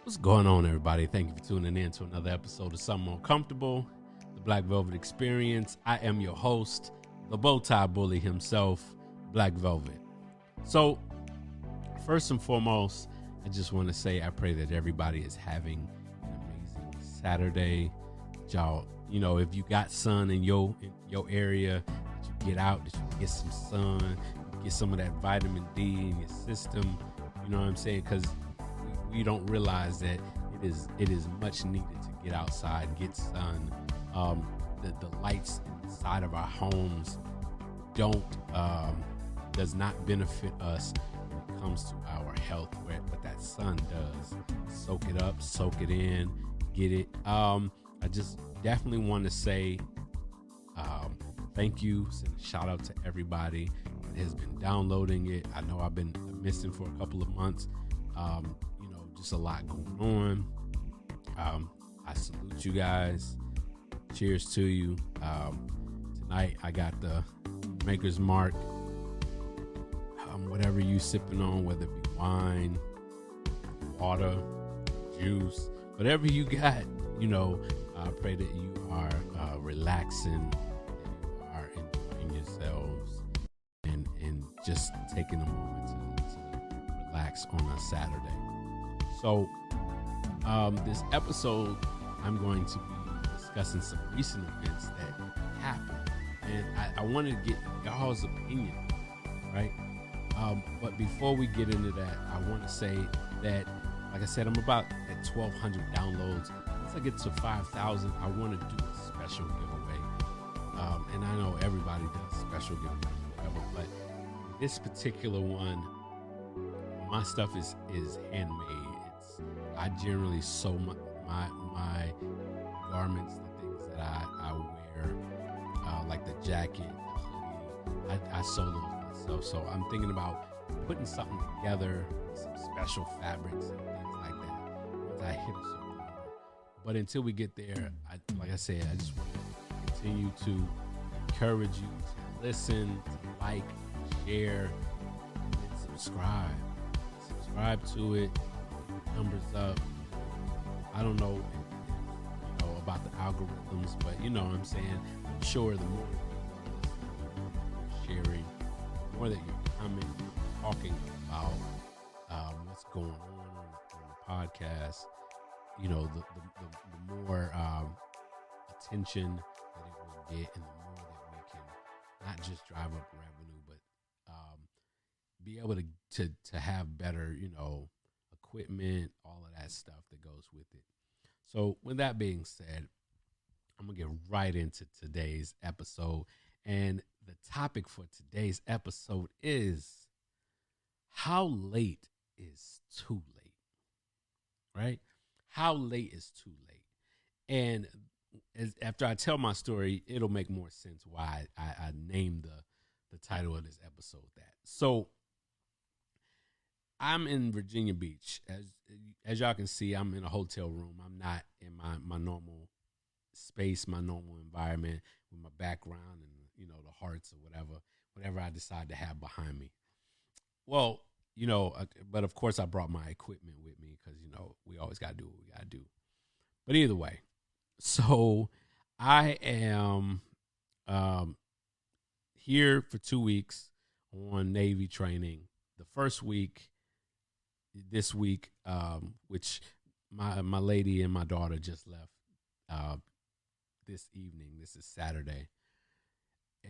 What's going on, everybody? Thank you for tuning in to another episode of Something Uncomfortable, the Black Velvet Experience. I am your host, the Bowtie Bully himself, Black Velvet. So, first and foremost, I just want to say I pray that everybody is having an amazing Saturday. Y'all, if you got sun in your area, that you get out, that you get some sun, you get some of that vitamin D in your system. You know what I'm saying? Because we don't realize that it is much needed to get outside and get sun. The lights inside of our homes does not benefit us when it comes to our health. What that sun does, soak it up, soak it in, get it. I just definitely want to say thank you, send a shout out to everybody that has been downloading it. I know I've been missing for a couple of months. Just a lot going on. I salute you guys. Cheers to you. Tonight I got the Maker's Mark. Whatever you sipping on, whether it be wine, water, juice, whatever you got, I pray that you are relaxing, that you are enjoying yourselves, and just taking a moment to relax on a Saturday. So, this episode, I'm going to be discussing some recent events that happened, and I wanted to get y'all's opinion, right? But before we get into that, I want to say that, like I said, I'm about at 1,200 downloads. Once I get to 5,000, I want to do a special giveaway. And I know everybody does special giveaways, whatever, but this particular one, my stuff is handmade. I generally sew my garments, the things that I wear, like the jacket, the hoodie. I sew those myself. So I'm thinking about putting something together, some special fabrics and things like that once I hit a certain number. But until we get there, like I said, I just want to continue to encourage you to listen, to like, share, and subscribe. Subscribe to it. Numbers up. I don't know, about the algorithms, but you know what I'm saying. I'm sure the more you're sharing, the more that you're commenting, talking about what's going on the podcast, the more attention that it will get, and the more that we can not just drive up revenue, but be able to have better, equipment, all of that stuff that goes with it. So with that being said, I'm going to get right into today's episode. And the topic for today's episode is how late is too late, right? How late is too late? And after I tell my story, it'll make more sense why I named the title of this episode that. So I'm in Virginia Beach. As y'all can see, I'm in a hotel room. I'm not in my normal space, my normal environment with my background and, the hearts or whatever I decide to have behind me. Well, but of course I brought my equipment with me because, we always got to do what we got to do. But either way, so I am here for 2 weeks on Navy training. The first week, this week, which my lady and my daughter just left this evening. This is Saturday,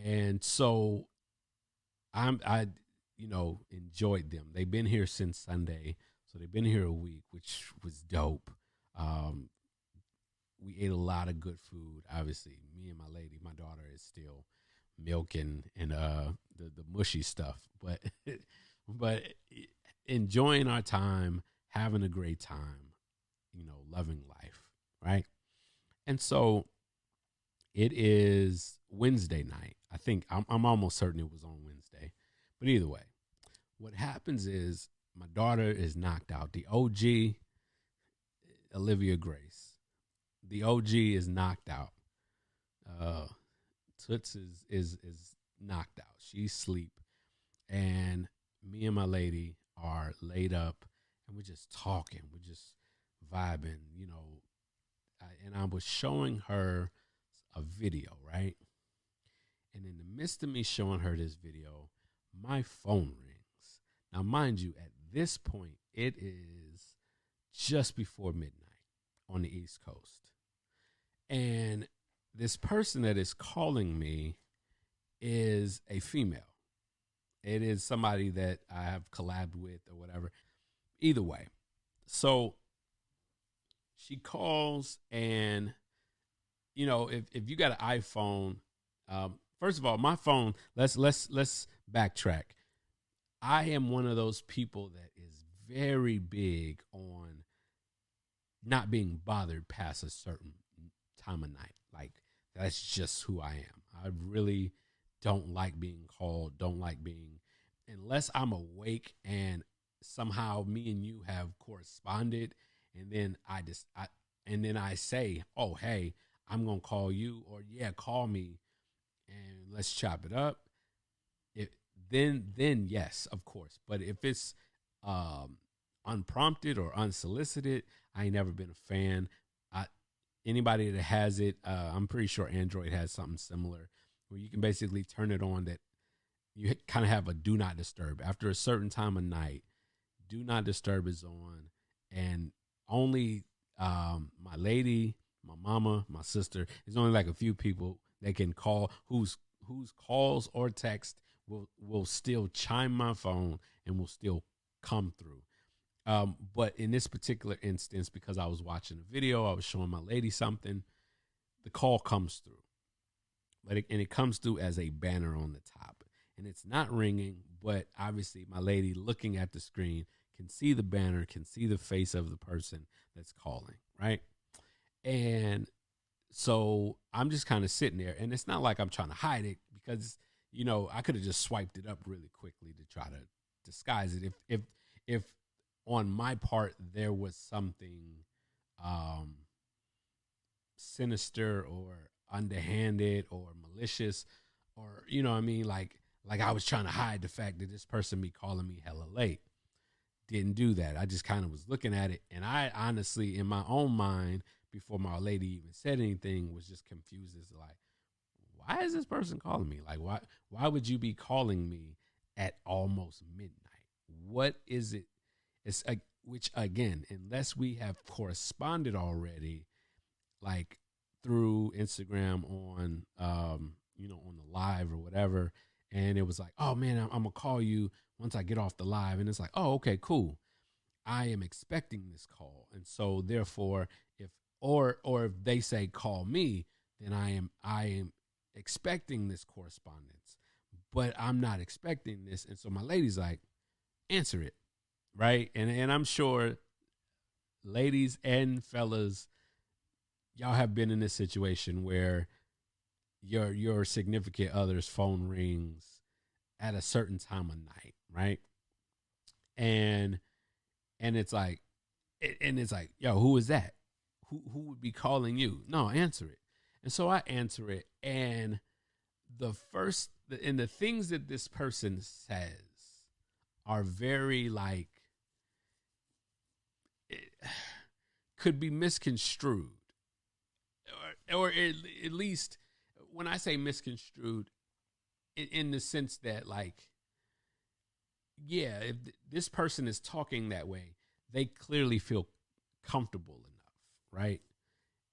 and so I enjoyed them. They've been here since Sunday, so they've been here a week, which was dope. We ate a lot of good food. Obviously, me and my lady, my daughter is still milking and the mushy stuff, but enjoying our time, having a great time, loving life, right? And so it is Wednesday night. I think I'm almost certain it was on Wednesday. But either way, what happens is my daughter is knocked out. The OG, Olivia Grace, the OG is knocked out. Toots is knocked out. She's asleep. And me and my lady are laid up and we're just talking. vibing, and I was showing her a video, right? And in the midst of me showing her this video, my phone rings. Now, mind you, at this point, it is just before midnight on the East Coast. And this person that is calling me is a female. It is somebody that I have collabed with or whatever. Either way. So she calls, and, if you got an iPhone, first of all, my phone, let's backtrack. I am one of those people that is very big on not being bothered past a certain time of night. Like, that's just who I am. I really don't like being called, don't like being, unless I'm awake and somehow me and you have corresponded, and then I say, oh, hey, I'm going to call you, or yeah, call me and let's chop it up. Then yes, of course. But if it's unprompted or unsolicited, I ain't never been a fan. Anybody that has it, I'm pretty sure Android has something similar where you can basically turn it on that you kind of have a do not disturb. After a certain time of night, do not disturb is on, and only my lady, my mama, my sister, there's only like a few people that can call whose calls or text will still chime my phone and will still come through. But in this particular instance, because I was watching a video, I was showing my lady something, the call comes through. It comes through as a banner on the top. And it's not ringing, but obviously my lady looking at the screen can see the banner, can see the face of the person that's calling, right? And so I'm just kind of sitting there, and it's not like I'm trying to hide it, because, I could have just swiped it up really quickly to try to disguise it. If on my part there was something sinister or underhanded or malicious, or like I was trying to hide the fact that this person be calling me hella late. Didn't do that. I just kind of was looking at it, and I honestly, in my own mind, before my lady even said anything, was just confused as to, like, why is this person calling me? Like, why would you be calling me at almost midnight? What is it? It's which, again, unless we have corresponded already, like through Instagram on on the live or whatever, and it was like, oh man, I'm gonna call you once I get off the live, and it's like, oh, okay, cool. I am expecting this call, and so therefore, if they say call me, then I am expecting this correspondence, but I'm not expecting this, and so my lady's like, answer it, right? And I'm sure, ladies and fellas, y'all have been in this situation where your significant other's phone rings at a certain time of night, right? And it's like, yo, who is that? Who would be calling you? No, answer it. And so I answer it, and the things that this person says are very, like, could be misconstrued, or at least when I say misconstrued, in the sense that, like, yeah, if this person is talking that way, they clearly feel comfortable enough, right?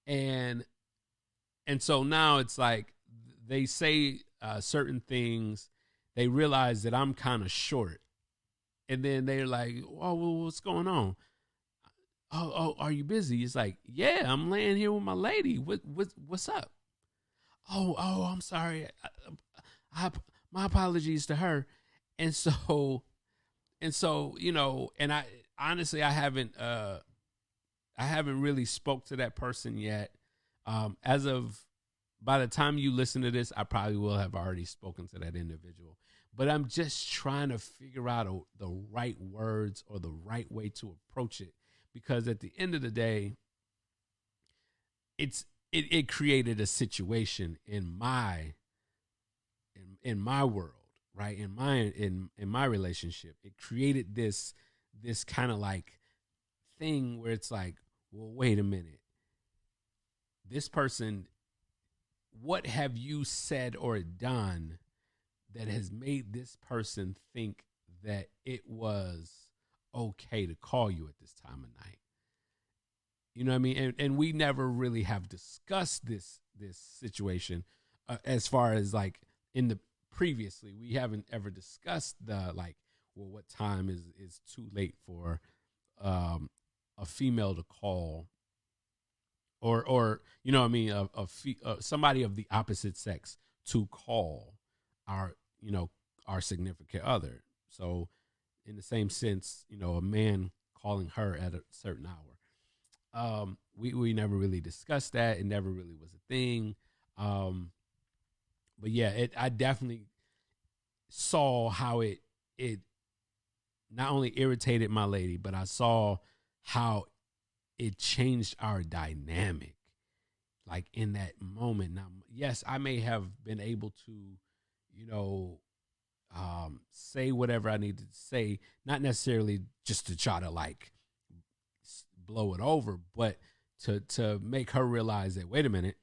And so now it's like they say certain things, they realize that I'm kind of short, and then they're like, oh, well, what's going on? Oh, are you busy? It's like, yeah, I'm laying here with my lady. What's up? Oh, I'm sorry. My apologies to her. And so, and I honestly, I haven't really spoke to that person yet. By the time you listen to this, I probably will have already spoken to that individual, but I'm just trying to figure out the right words or the right way to approach it. Because at the end of the day, it created a situation in my world, right? In my relationship, it created this kind of like thing where it's like, well, wait a minute. This person, what have you said or done that has made this person think that it was okay to call you at this time of night? You know what I mean? And we never really have discussed this situation as far as like in the previously. We haven't ever discussed the like, well, what time is too late for a female to call, or you know what I mean, somebody of the opposite sex to call our, you know, our significant other. So in the same sense, you know, a man calling her at a certain hour. We never really discussed that. It never really was a thing. But yeah, I definitely saw how it not only irritated my lady, but I saw how it changed our dynamic. Like in that moment. Now, yes, I may have been able to, you know, say whatever I needed to say, not necessarily just to try to like blow it over, but to make her realize that, wait a minute,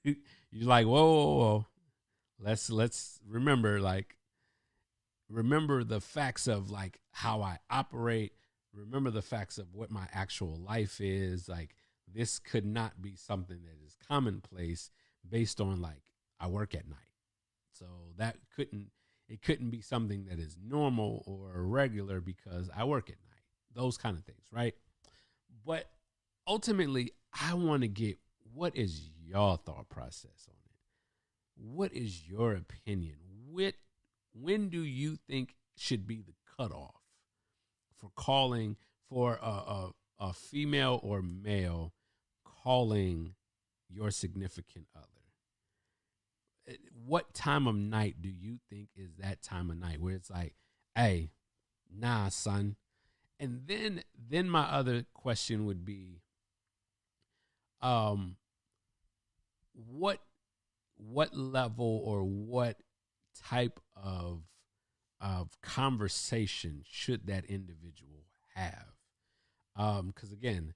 you're like, whoa. Let's remember, like, remember the facts of like how I operate. Remember the facts of what my actual life is. Like, this could not be something that is commonplace based on like I work at night. So that couldn't be something that is normal or regular because I work at night. Those kind of things, right? But ultimately, I want to get, what is your thought process on it? What is your opinion? When do you think should be the cutoff for calling, for a female or male calling your significant other? What time of night do you think is that time of night where it's like, hey, nah, son? And then my other question would be, what level or what type of conversation should that individual have? Because again,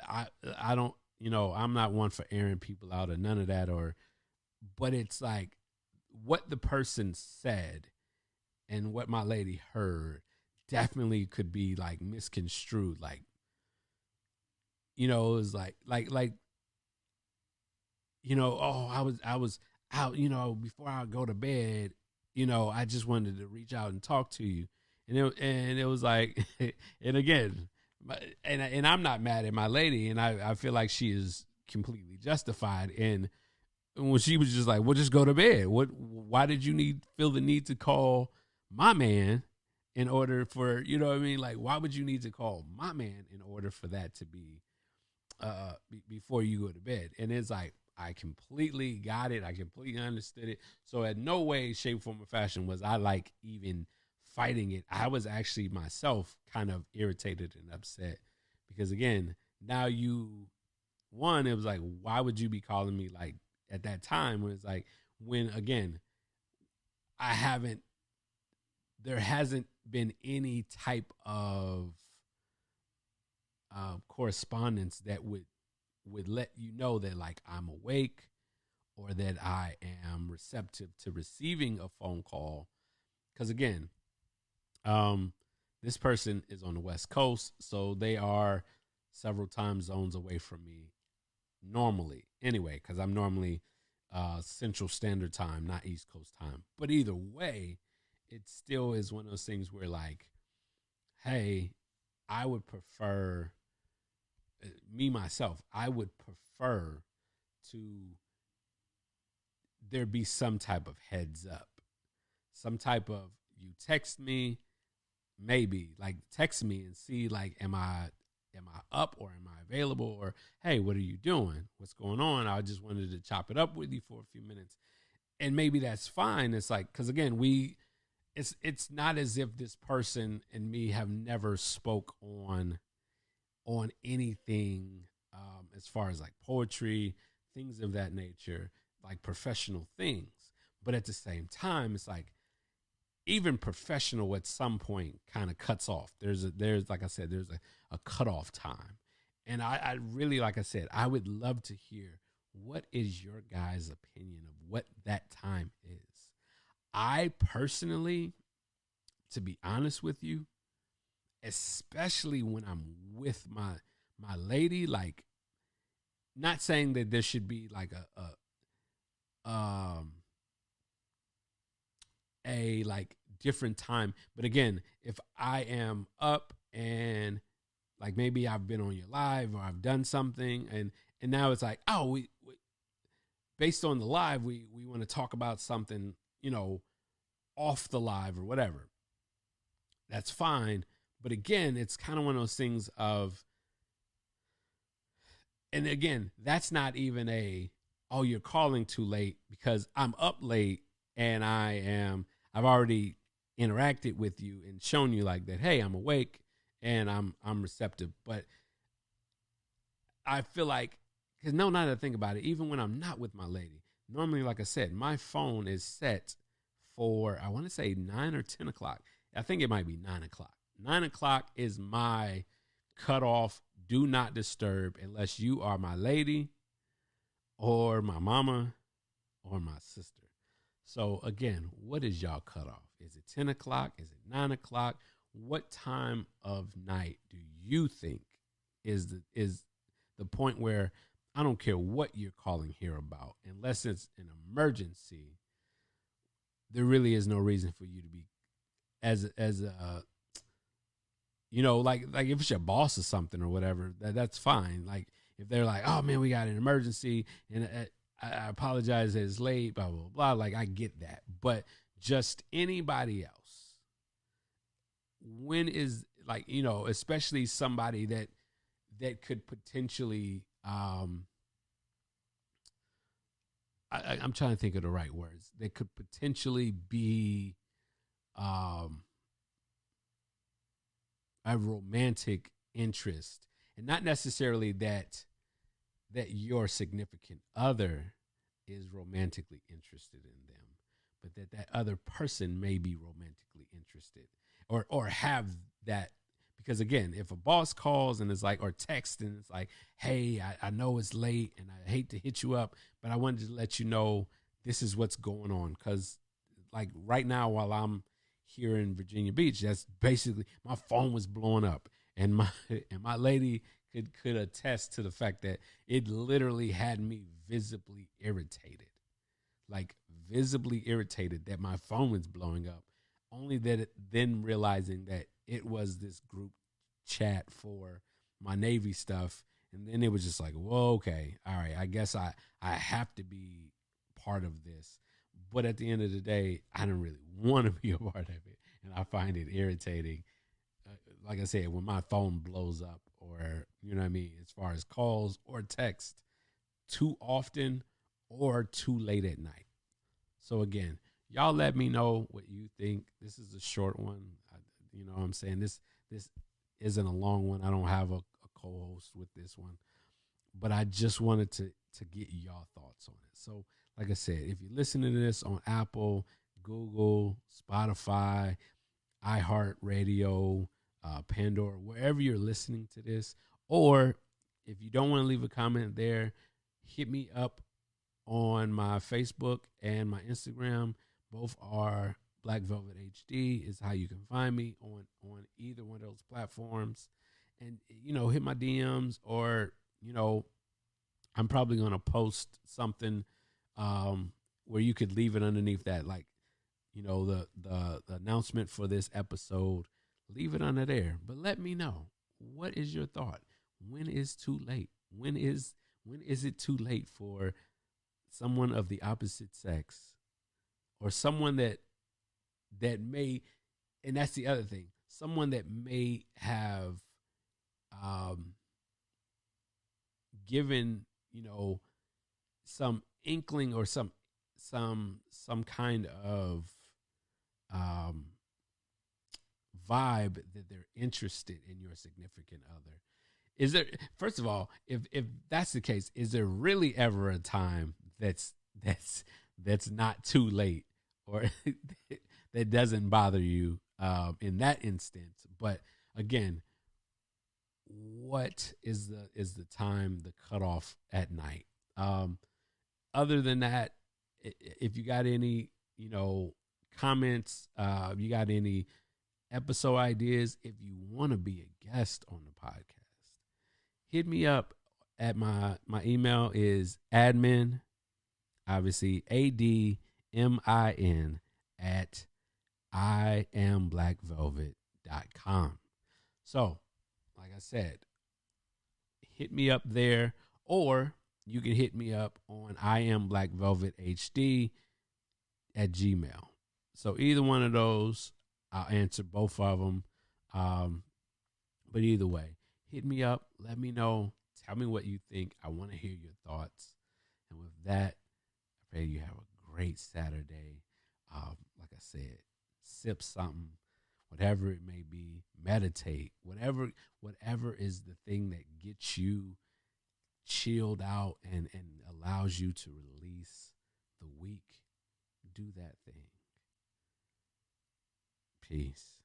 I don't, you know, I'm not one for airing people out or none of that, but it's like what the person said and what my lady heard definitely could be like misconstrued. Like, you know, it was like, you know, oh, I was out, you know, before I go to bed, you know, I just wanted to reach out and talk to you. And it was like, and again, and I'm not mad at my lady, and I feel like she is completely justified in when she was just like, well, just go to bed. Why did you feel the need to call my man in order for, you know what I mean? Like, why would you need to call my man in order for that to be, before you go to bed? And it's like, I completely got it. I completely understood it. So at no way, shape, form, or fashion was I like even fighting it. I was actually myself kind of irritated and upset because again, now it was like, why would you be calling me like at that time? When it's like, when again, there hasn't been any type of correspondence that would let you know that like I'm awake or that I am receptive to receiving a phone call. Because again, this person is on the West Coast, so they are several time zones away from me normally. Anyway, because I'm normally Central Standard Time, not East Coast time. But either way, it still is one of those things where like, hey, I would prefer me myself. I would prefer to there be some type of heads up, some type of you text me, maybe like text me and see like am I up or am I available, or hey, what are you doing? What's going on? I just wanted to chop it up with you for a few minutes, and maybe that's fine. It's like because again it's not as if this person and me have never spoke on anything as far as like poetry, things of that nature, like professional things. But at the same time, it's like even professional at some point kind of cuts off. There's like I said, there's a cutoff time. And I really, like I said, I would love to hear what is your guys' opinion of what that time is. I personally, to be honest with you, especially when I'm with my lady, like, not saying that there should be like a like different time, but again, if I am up and like maybe I've been on your live or I've done something and now it's like, oh, we based on the live, we want to talk about something, off the live or whatever. That's fine. But again, it's kind of one of those things of, and again, that's not even oh, you're calling too late, because I'm up late and I've already interacted with you and shown you like that, hey, I'm awake and I'm receptive. But I feel like, because now that I think about it, even when I'm not with my lady, normally, like I said, my phone is set for, I want to say 9 or 10 o'clock. I think it might be 9 o'clock. 9 o'clock is my cutoff. Do not disturb unless you are my lady or my mama or my sister. So again, what is y'all cutoff? Is it 10 o'clock? Is it 9 o'clock? What time of night do you think is the point where I don't care what you're calling here about, unless it's an emergency, there really is no reason for you to be like if it's your boss or something or whatever, that's fine. Like if they're like, oh man, we got an emergency and I apologize that it's late, blah, blah, blah. Like I get that, but just anybody else, when is like, especially somebody that could potentially, I'm trying to think of the right words, that could potentially be a romantic interest, and not necessarily that your significant other is romantically interested in them, but that other person may be romantically interested or have that. Because again, if a boss calls and it's like, or text and it's like, hey, I know it's late and I hate to hit you up, but I wanted to let you know this is what's going on. Because like right now, while I'm here in Virginia Beach, that's basically, my phone was blowing up, and my lady could attest to the fact that it literally had me visibly irritated that my phone was blowing up. Only that then realizing that it was this group chat for my Navy stuff. And then it was just like, whoa, okay, all right, I guess I have to be part of this. But at the end of the day, I don't really want to be a part of it. And I find it irritating, like I said, when my phone blows up, or, you know what I mean, as far as calls or text too often or too late at night. So again, y'all let me know what you think. This is a short one. You know what I'm saying? This isn't a long one. I don't have a co-host with this one. But I just wanted to get y'all thoughts on it. So, like I said, if you're listening to this on Apple, Google, Spotify, iHeartRadio, Pandora, wherever you're listening to this, or if you don't want to leave a comment there, hit me up on my Facebook and my Instagram. Both are Black Velvet HD is how you can find me on either one of those platforms. And, hit my DMs, or, I'm probably going to post something where you could leave it underneath that, like, the announcement for this episode. Leave it under there. But let me know, what is your thought? When is too late? When is it too late for someone of the opposite sex, or someone that may, and that's the other thing, someone that may have given, some inkling or some kind of vibe that they're interested in your significant other. Is there, first of all, if that's the case, is there really ever a time that's not too late, or that doesn't bother you in that instance. But again, what is the time, the cutoff at night? Other than that, if you got any, comments, you got any episode ideas, if you want to be a guest on the podcast, hit me up at my email is admin, obviously ADMIN at iamblackvelvet.com. So, like I said, hit me up there, or you can hit me up on iamblackvelvethd at Gmail. So either one of those, I'll answer both of them. But either way, hit me up. Let me know. Tell me what you think. I want to hear your thoughts. And with that, I pray you have a great Saturday. Like I said, sip something, whatever it may be. Meditate. Whatever is the thing that gets you chilled out and allows you to release the week. Do that thing. Peace.